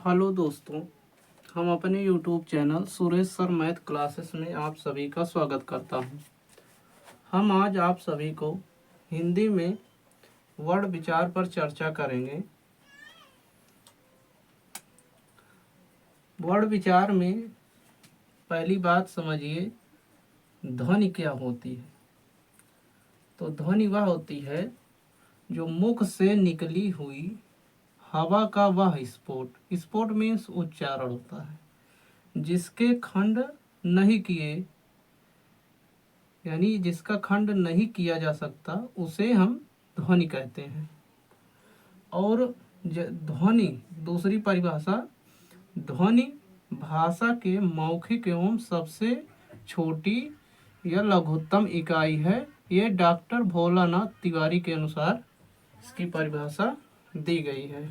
Hello दोस्तों, हम अपने YouTube channel Suresh sir math classes में आप सभी का स्वागत करता हूं। हम आज आप सभी को हिंदी में वर्ड विचार पर चर्चा करेंगे। वर्ड विचार में पहली बात समझिए, ध्वनि क्या होती है। तो ध्वनि वह होती है जो मुख से निकली हुई हवा का वह स्फोट, स्फोट मीन्स उच्चारण होता है, जिसके खंड नहीं किए यानी जिसका खंड नहीं किया जा सकता उसे हम ध्वनि कहते हैं। और ध्वनि दूसरी परिभाषा, ध्वनि भाषा के मौखिक एवं सबसे छोटी या लघुत्तम इकाई है। ये डॉक्टर भोलानाथ तिवारी के अनुसार इसकी परिभाषा दी गई है।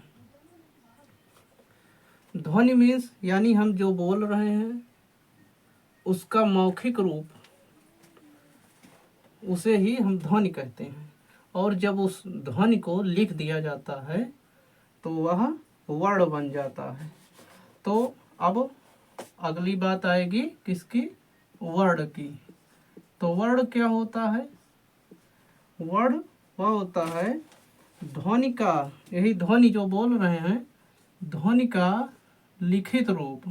ध्वनि मीन्स यानी हम जो बोल रहे हैं उसका मौखिक रूप, उसे ही हम ध्वनि कहते हैं। और जब उस ध्वनि को लिख दिया जाता है तो वह वर्ण बन जाता है। तो अब अगली बात आएगी किसकी, वर्ण की। तो वर्ण क्या होता है? वर्ण वह होता है ध्वनि का, यही ध्वनि जो बोल रहे हैं, ध्वनि का लिखित रूप,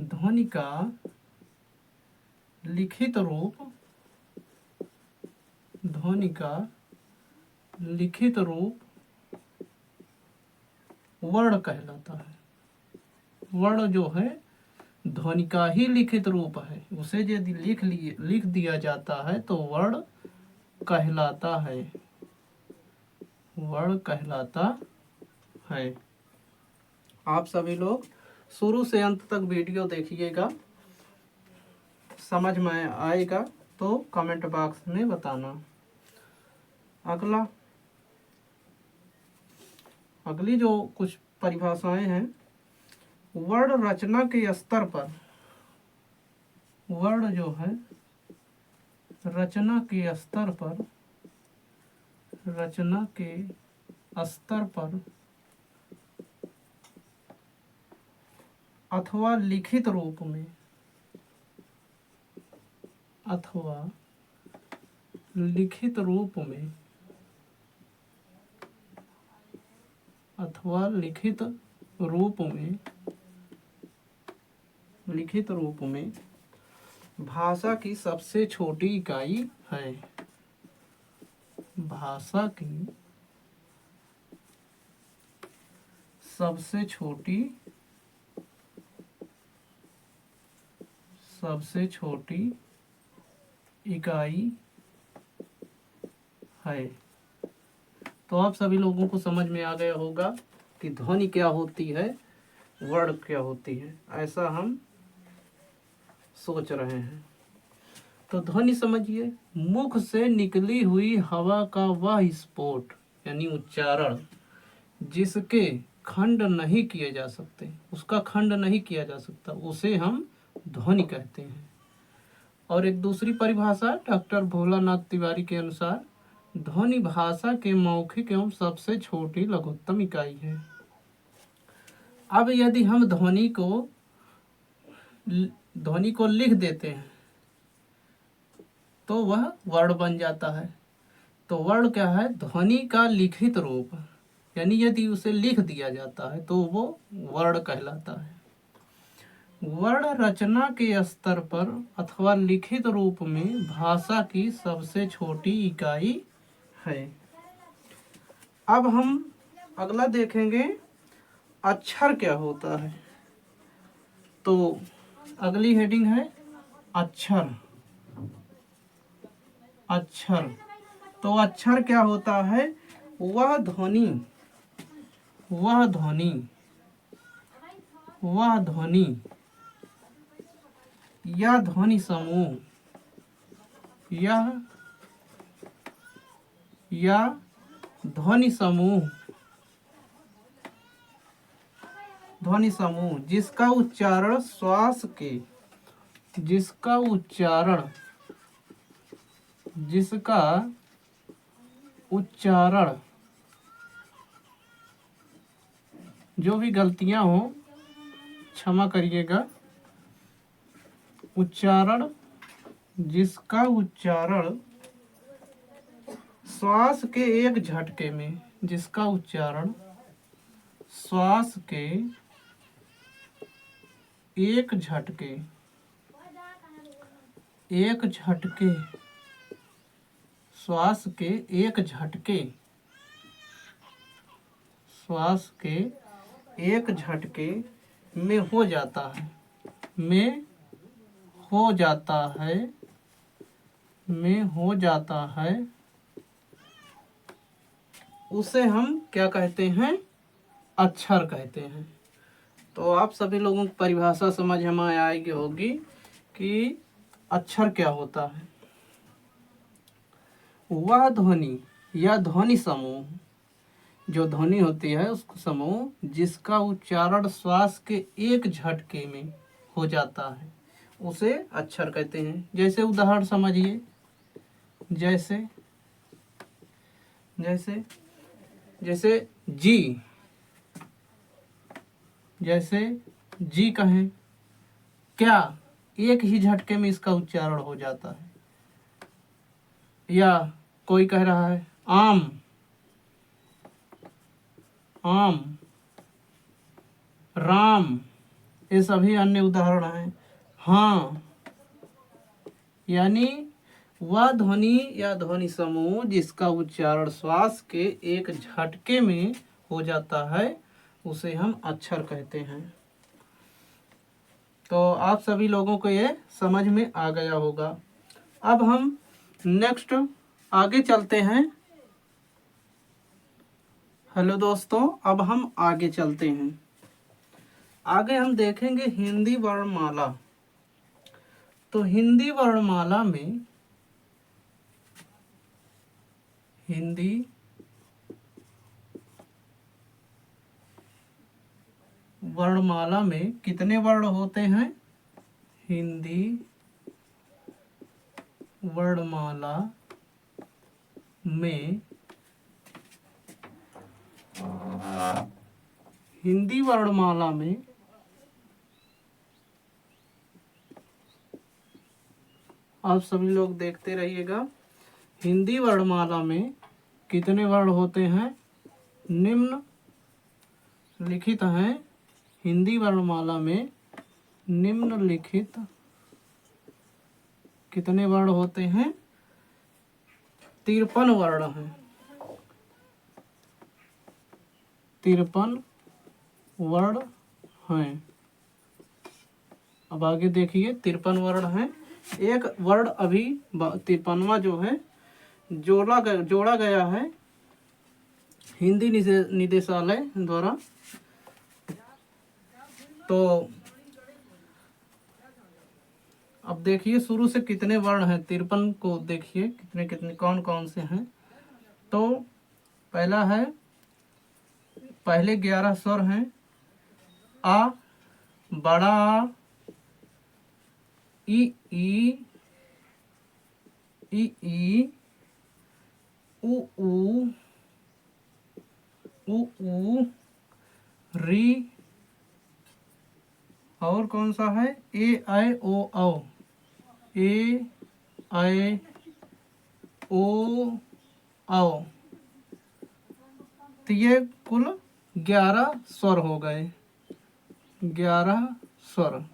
ध्वनि का लिखित रूप, ध्वनि का लिखित रूप वर्ण कहलाता है। वर्ण जो है ध्वनि का ही लिखित रूप है, उसे यदि लिख दिया जाता है तो वर्ण कहलाता है, वर्ण कहलाता है। आप सभी लोग शुरू से अंत तक वीडियो देखिएगा, समझ में आएगा तो कमेंट बॉक्स में बताना। अगली जो कुछ परिभाषाएं हैं, वर्ण रचना के स्तर पर, वर्ण जो है रचना के स्तर पर, रचना के स्तर पर अथवा लिखित रूप में, अथवा लिखित रूप में, अथवा लिखित रूप में, लिखित रूप में भाषा की सबसे छोटी इकाई है। भाषा की सबसे छोटी, सबसे छोटी इकाई है। तो आप सभी लोगों को समझ में आ गया होगा कि ध्वनि क्या होती है, वर्ण क्या होती है, ऐसा हम सोच रहे हैं। तो ध्वनि समझिए, मुख से निकली हुई हवा का वह स्फोट यानी उच्चारण जिसके खंड नहीं किए जा सकते, उसका खंड नहीं किया जा सकता, उसे हम ध्वनि कहते हैं। और एक दूसरी परिभाषा डॉक्टर भोलानाथ तिवारी के अनुसार, ध्वनि भाषा के मौखिक एवं सबसे छोटी लघुत्तम इकाई है। अब यदि हम ध्वनि को लिख देते हैं तो वह वर्ण बन जाता है। तो वर्ण क्या है? ध्वनि का लिखित रूप, यानी यदि उसे लिख दिया जाता है तो वो वर्ण कहलाता है। वर्ण रचना के स्तर पर अथवा लिखित रूप में भाषा की सबसे छोटी इकाई है। अब हम अगला देखेंगे, अक्षर क्या होता है। तो अगली हेडिंग है अक्षर। अक्षर, तो अक्षर क्या होता है? वह ध्वनि, वह ध्वनि, वह ध्वनि या ध्वनि समूह, या ध्वनि समूह, ध्वनि समूह जिसका उच्चारण श्वास के, जिसका उच्चारण, जिसका उच्चारण, जो भी गलतियां हो क्षमा करिएगा। उच्चारण, जिसका उच्चारण श्वास के एक झटके में, जिसका उच्चारण श्वास के एक झटके, एक झटके, श्वास के एक झटके, श्वास के एक झटके में हो जाता है, में हो जाता है, में हो जाता है, उसे हम क्या कहते हैं? अक्षर कहते हैं। तो आप सभी लोगों को परिभाषा समझ हमें आएगी होगी कि अक्षर क्या होता है। वह ध्वनि या ध्वनि समूह, जो ध्वनि होती है उसको समूह जिसका उच्चारण श्वास के एक झटके में हो जाता है, उसे अक्षर कहते हैं। जैसे उदाहरण समझिए, जैसे जैसे जैसे जी, जैसे जी कहें, क्या एक ही झटके में इसका उच्चारण हो जाता है। या कोई कह रहा है आम, आम, राम, ये सभी अन्य उदाहरण हैं। हाँ, यानी वह ध्वनि या ध्वनि समूह जिसका उच्चारण श्वास के एक झटके में हो जाता है, उसे हम अक्षर कहते हैं। तो आप सभी लोगों को ये समझ में आ गया होगा। अब हम नेक्स्ट आगे चलते हैं। हेलो दोस्तों, अब हम आगे चलते हैं। आगे हम देखेंगे हिंदी वर्णमाला। तो हिंदी वर्णमाला में, हिंदी वर्णमाला में कितने वर्ण होते हैं? हिंदी वर्णमाला में, हिंदी वर्णमाला में आप सभी लोग देखते रहिएगा। हिंदी वर्णमाला में कितने वर्ण होते हैं? निम्न लिखित हैं। हिंदी वर्णमाला में निम्नलिखित कितने वर्ण होते हैं? 53 वर्ण हैं। 53 वर्ण हैं। अब आगे देखिए, 53 वर्ण हैं। एक वर्ण अभी 53वां जो है जोड़ा गया है हिंदी निदेशालय द्वारा। तो अब देखिए शुरू से कितने वर्ण हैं। 53 को देखिए कितने कितने कौन कौन से हैं। तो पहला है, पहले 11 स्वर हैं। आ, बड़ा आ, ई, उ, री, और कौन सा है? ए, आई, ओ, औ। ए, आई, ओ, औ। तो ये कुल 11 स्वर हो गए। 11 स्वर।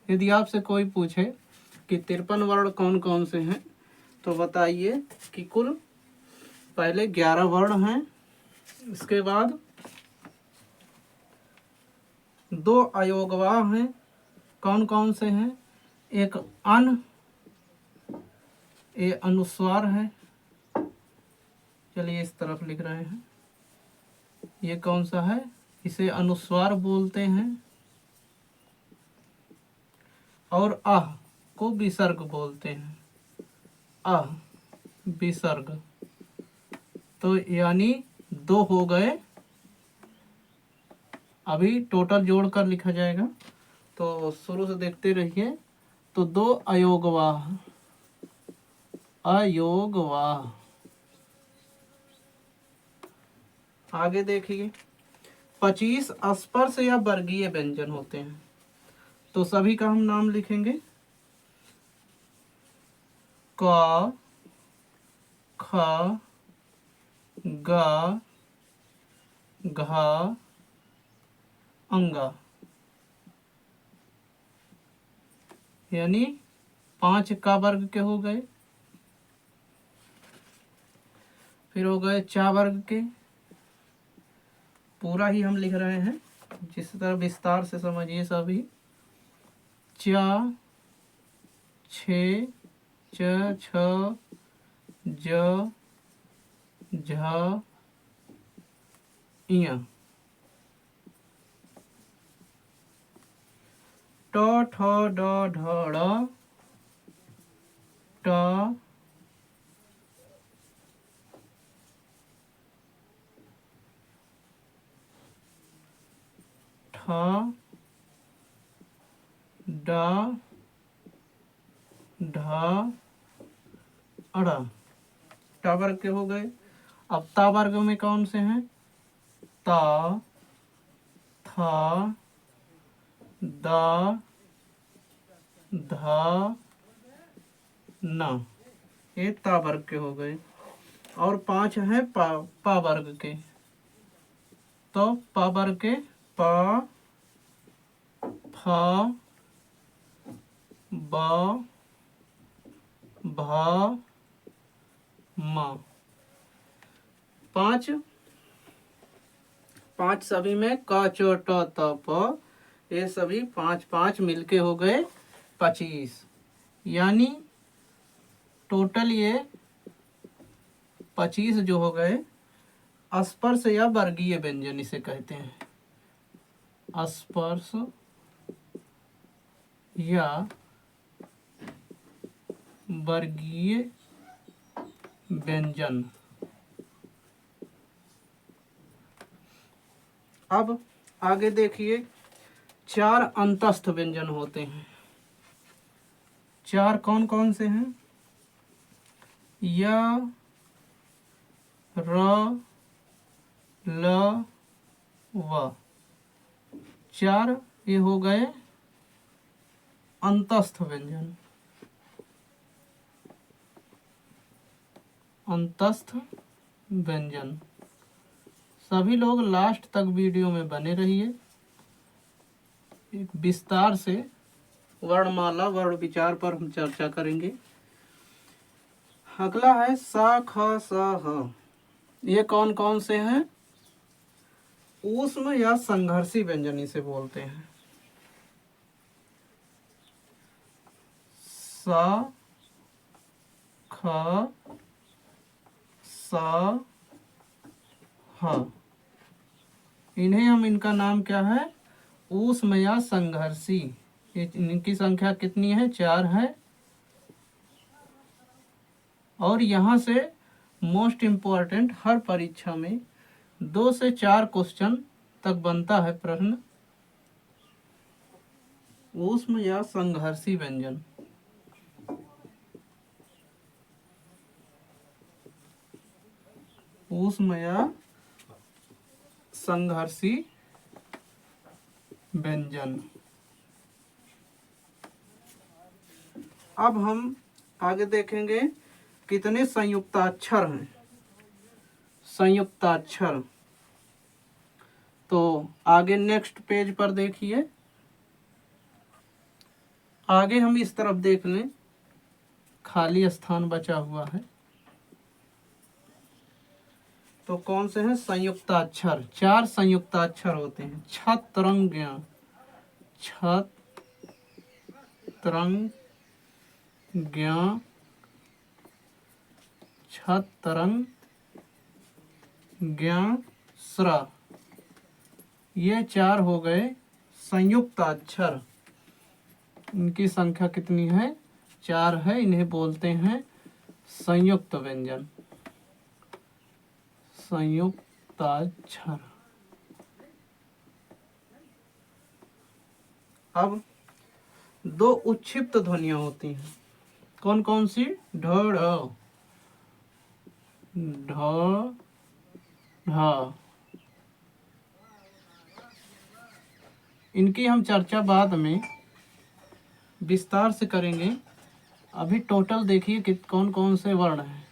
यदि आपसे कोई पूछे कि 53 वर्ण कौन कौन से हैं, तो बताइए कि कुल पहले 11 वर्ण हैं। इसके बाद 2 अयोगवाह हैं। कौन कौन से हैं? एक अन, ये अनुस्वार है। चलिए इस तरफ लिख रहे हैं। ये कौन सा है? इसे अनुस्वार बोलते हैं। और आह को विसर्ग बोलते हैं। आह, विसर्ग। तो यानी 2 हो गए। अभी टोटल जोड़कर लिखा जाएगा, तो शुरू से देखते रहिए। तो 2 अयोगवाह, अयोगवाह। आगे देखिए, 25 स्पर्श या वर्गीय व्यंजन होते हैं। तो सभी का हम नाम लिखेंगे। क, ख, ग, घ, अंगा, यानी 5 का वर्ग के हो गए। फिर हो गए चा वर्ग के, पूरा ही हम लिख रहे हैं, जिस तरह विस्तार से समझिए सभी। चा, छे, च, छ, ज, झ, इया, ट, ठ, ड, ढ, ड़, ट, ठ, ड, ढ, अड़ा, टा वर्ग के हो गए। अब ता वर्ग में कौन से हैं? ता, था, दा, धा, ना, ये ता वर्ग के हो गए। और 5 हैं पा वर्ग के। तो पा वर्ग के पा, फा, बा, भा, मा, 5 सभी में क, च, ट, त, प, ये सभी 5 मिलके हो गए 25। यानी टोटल ये 25 जो हो गए स्पर्श या वर्गीय व्यंजन इसे कहते हैं। स्पर्श या वर्गीय व्यंजन। अब आगे देखिए, 4 अंतस्थ व्यंजन होते हैं। 4 कौन कौन से हैं? य, र, ल, व, 4 ये हो गए अंतस्थ व्यंजन। अंतस्थ व्यंजन। सभी लोग लास्ट तक वीडियो में बने रहिए। एक विस्तार से वर्णमाला वर्ण विचार पर हम चर्चा करेंगे। अगला है सा, ख, स, ह। ये कौन कौन से हैं? ऊष्म या संघर्षी व्यंजन इसे बोलते हैं। सा, ख, स, ह। इन्हें हम, इनका नाम क्या है? ऊष्म या संघर्षी। इनकी संख्या कितनी है? 4 है। और यहाँ से मोस्ट इम्पोर्टेंट, हर परीक्षा में 2 से 4 क्वेश्चन तक बनता है प्रश्न। ऊष्म या संघर्षी व्यंजन। ऊष्म या संघर्षी व्यंजन। अब हम आगे देखेंगे कितने संयुक्ताक्षर हैं। संयुक्ताक्षर, तो आगे नेक्स्ट पेज पर देखिए। आगे हम इस तरफ देख लें, खाली स्थान बचा हुआ है। तो कौन से हैं? संयुक्ताक्षर। 4 संयुक्ताक्षर होते हैं। छत, तरंग, ज्ञ, छत, तरंग, ज्ञ, छत, तरंग, ज्ञ, स्र। ये 4 हो गए संयुक्ताक्षर। इनकी संख्या कितनी है? 4 है। इन्हें बोलते हैं संयुक्त व्यंजन। संयुक्ताक्षर। अब 2 उच्छिप्त ध्वनियां होती हैं। कौन कौन सी? ढ, ढ, ढ, ढ, इनकी हम चर्चा बाद में विस्तार से करेंगे। अभी टोटल देखिए कि कौन कौन से वर्ण हैं।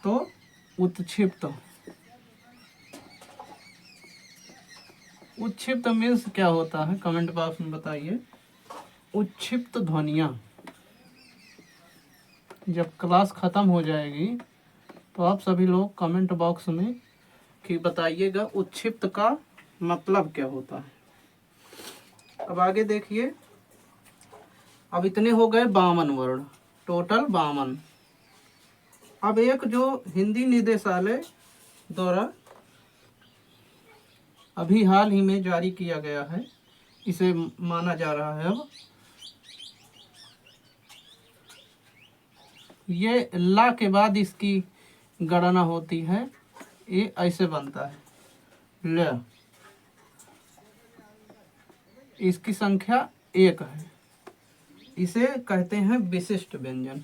तो उत्क्षिप्त, उत्क्षिप्त मीन्स क्या होता है, कमेंट बॉक्स में बताइए। उत्क्षिप्त ध्वनियाँ, जब क्लास ख़त्म हो जाएगी तो आप सभी लोग कमेंट बॉक्स में कि बताइएगा उत्क्षिप्त का मतलब क्या होता है। अब आगे देखिए, अब इतने हो गए 52 वर्ण, टोटल 52। अब एक जो हिंदी निदेशालय द्वारा अभी हाल ही में जारी किया गया है, इसे माना जा रहा है अब, ये ला के बाद इसकी गणना होती है। ये ऐसे बनता है ल, इसकी संख्या 1 है। इसे कहते हैं विशिष्ट व्यंजन।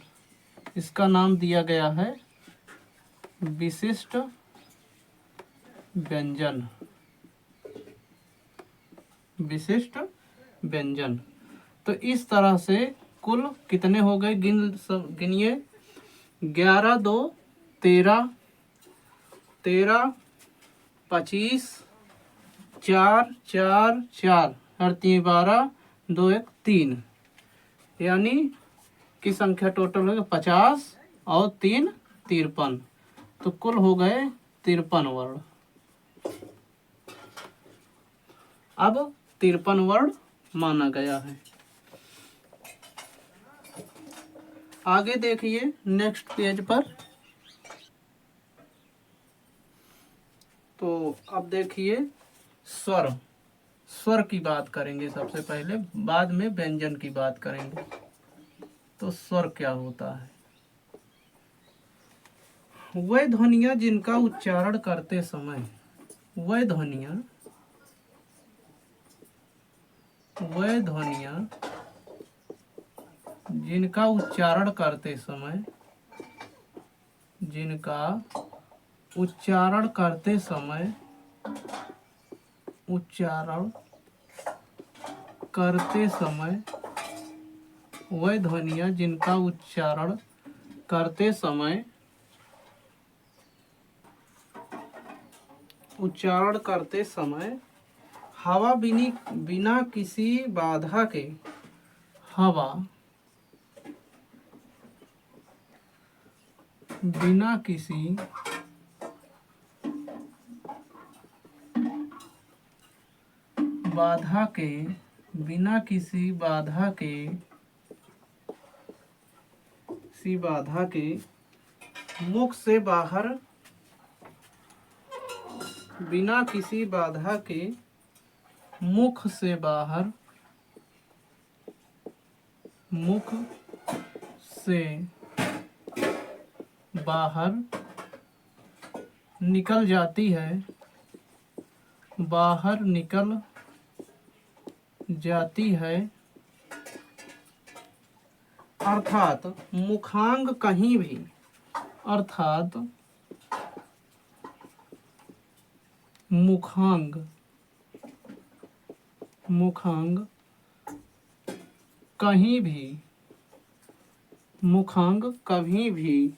इसका नाम दिया गया है विशिष्ट व्यंजन। विशिष्ट व्यंजन। तो इस तरह से कुल कितने हो गए, गिनिए। 11 2 13, 13 25, 4 4 4 और 3 12, 2 1 3, यानी की संख्या टोटल हो गई 50 और 3 53। तो कुल हो गए 53 वर्ण। अब 53 वर्ण माना गया है। आगे देखिए नेक्स्ट पेज पर। तो अब देखिए स्वर, स्वर की बात करेंगे सबसे पहले, बाद में व्यंजन की बात करेंगे। तो स्वर क्या होता है? वह ध्वनियाँ जिनका उच्चारण करते समय, वह ध्वनियाँ जिनका उच्चारण करते समय, जिनका उच्चारण करते समय, उच्चारण करते समय, वह ध्वनियाँ जिनका उच्चारण करते समय, उच्चारण करते समय हवा बिना किसी बाधा के, हवा बिना किसी बाधा के, बिना किसी बाधा के, किसी बाधा के मुख से बाहर, बिना किसी बाधा के मुख से बाहर, मुख से बाहर निकल जाती है, बाहर निकल जाती है, अर्थात मुखांग कहीं भी, अर्थात मुखांग, मुखांग कहीं भी, मुखांग कभी भी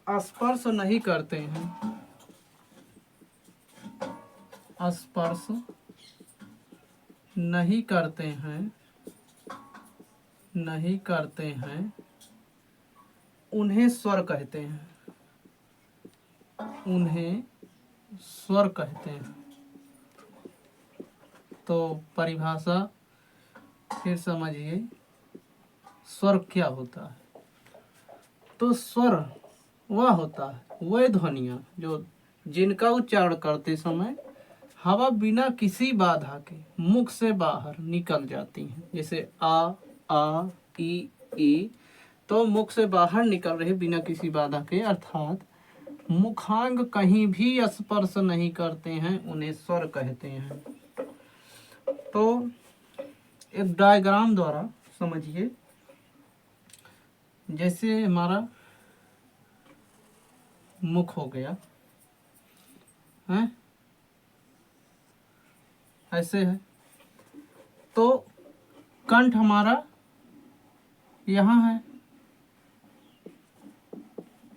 स्पर्श नहीं करते हैं, स्पर्श नहीं करते हैं, नहीं करते हैं, उन्हें स्वर कहते हैं, उन्हें स्वर कहते हैं। तो परिभाषा फिर समझिए, स्वर क्या होता है। तो स्वर वह होता है, वह ध्वनियाँ जो जिनका उच्चारण करते समय हवा बिना किसी बाधा के मुख से बाहर निकल जाती हैं। जैसे आ ई, तो मुख से बाहर निकल रहे बिना किसी बाधा के, अर्थात मुखांग कहीं भी स्पर्श नहीं करते हैं, उन्हें स्वर कहते हैं। तो एक डायग्राम द्वारा समझिए, जैसे हमारा मुख हो गया है, ऐसे है। तो कंठ हमारा यहाँ है,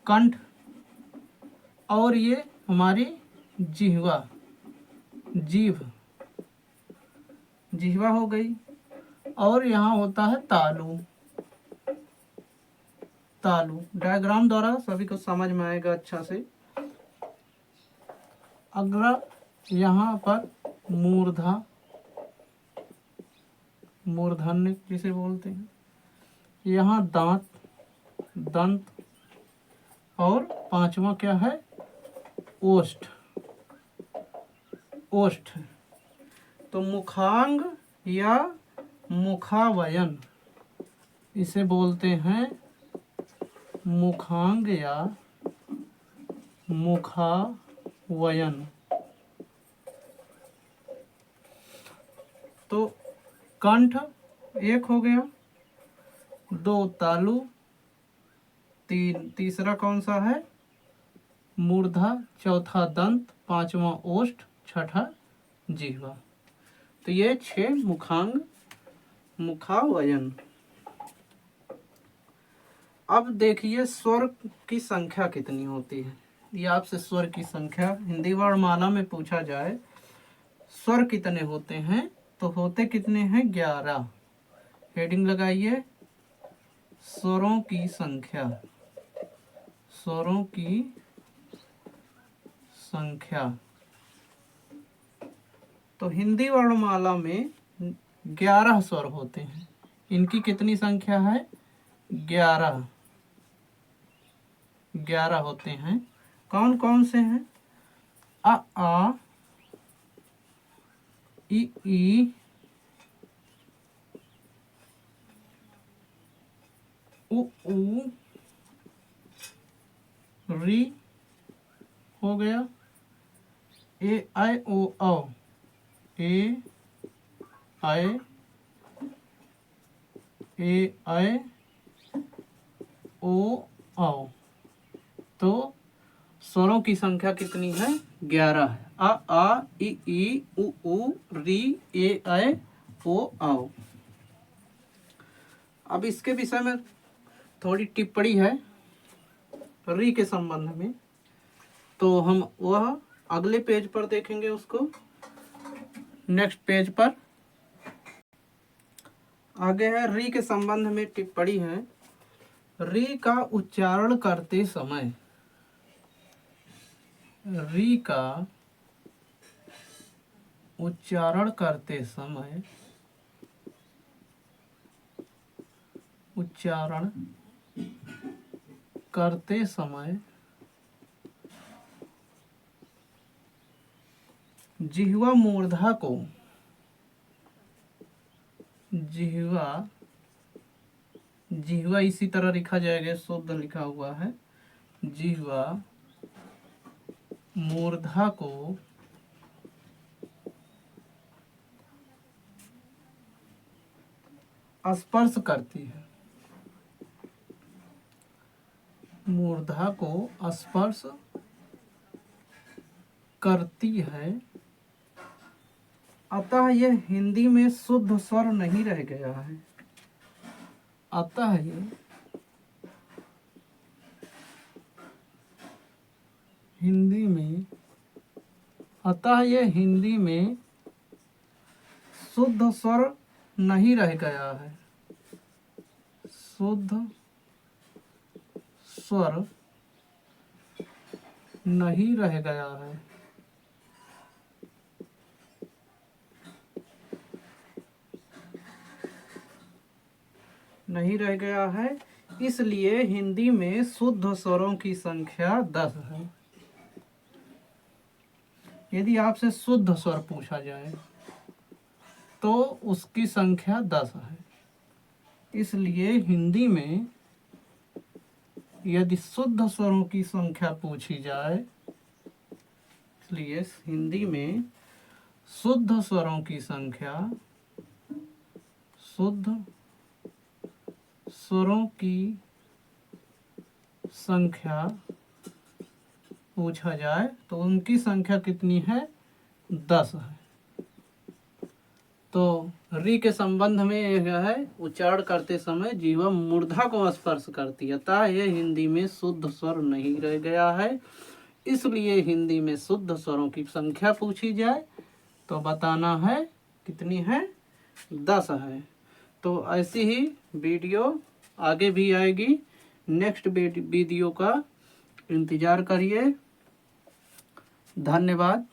कंठ, और ये हमारी जिह्वा, जीभ, जिह्वा हो गई। और यहाँ होता है तालु, तालु। डायग्राम द्वारा सभी को समझ में आएगा अच्छा से। अगला यहाँ पर मूर्धा, मूर्धन्य जिसे बोलते हैं। यहाँ दांत, दंत, और पांचवा क्या है, ओष्ठ, ओष्ठ। तो मुखांग या मुखावयन इसे बोलते हैं, मुखांग या मुखावयन। तो कंठ एक हो गया, दो तालु, तीसरा कौन सा है, मूर्धा, चौथा दंत, पांचवा ओष्ठ, छठा जिह्वा। तो ये 6 मुखांग, मुखावयन। अब देखिए स्वर की संख्या कितनी होती है। ये आपसे स्वर की संख्या हिंदी वर्णमाला में पूछा जाए, स्वर कितने होते हैं, तो होते कितने हैं, 11। हेडिंग लगाइए, स्वरों की संख्या, स्वरों की संख्या। तो हिंदी वर्णमाला में 11 स्वर होते हैं। इनकी कितनी संख्या है, 11, 11 होते हैं। कौन कौन से हैं, अ आ, इ ई, उ ऊ, री हो गया, ए आई ओ औ, ए आई, ए आई ओ औ। तो स्वरों की संख्या कितनी है, 11 है। अ आ, इ ई, उ ऊ, री, ए आई ओ औ। अब इसके विषय में थोड़ी टिप्पणी है री के संबंध में, तो हम वह अगले पेज पर देखेंगे उसको, नेक्स्ट पेज पर। आगे है री के संबंध में टिप्पणी है, री का उच्चारण करते समय, री का उच्चारण करते समय, उच्चारण करते समय जिह्वा मूर्धा को, जिह्वा, जिह्वा इसी तरह लिखा जाएगा, शुद्ध लिखा हुआ है, जिह्वा मूर्धा को स्पर्श करती है, मूर्धा को स्पर्श करती है। अतः यह हिंदी में शुद्ध स्वर नहीं रह गया है, अतः ये हिंदी में, अतः यह हिंदी में शुद्ध स्वर नहीं रह गया है, शुद्ध स्वर नहीं रह गया है। नहीं रह गया है, इसलिए हिंदी में शुद्ध स्वरों की संख्या 10 है। यदि आपसे शुद्ध स्वर पूछा जाए तो उसकी संख्या 10 है। इसलिए हिंदी में यदि शुद्ध स्वरों की संख्या पूछी जाए, इसलिए हिंदी में शुद्ध स्वरों की संख्या, शुद्ध स्वरों की संख्या पूछा जाए तो उनकी संख्या कितनी है, 10 है। तो री के संबंध में यह है, उच्चारण करते समय जीवा मूर्धा को स्पर्श करती है, अतः यह हिंदी में शुद्ध स्वर नहीं रह गया है। इसलिए हिंदी में शुद्ध स्वरों की संख्या पूछी जाए तो बताना है कितनी है, 10 है। तो ऐसी ही वीडियो आगे भी आएगी। नेक्स्ट वीडियो का इंतज़ार करिए। धन्यवाद।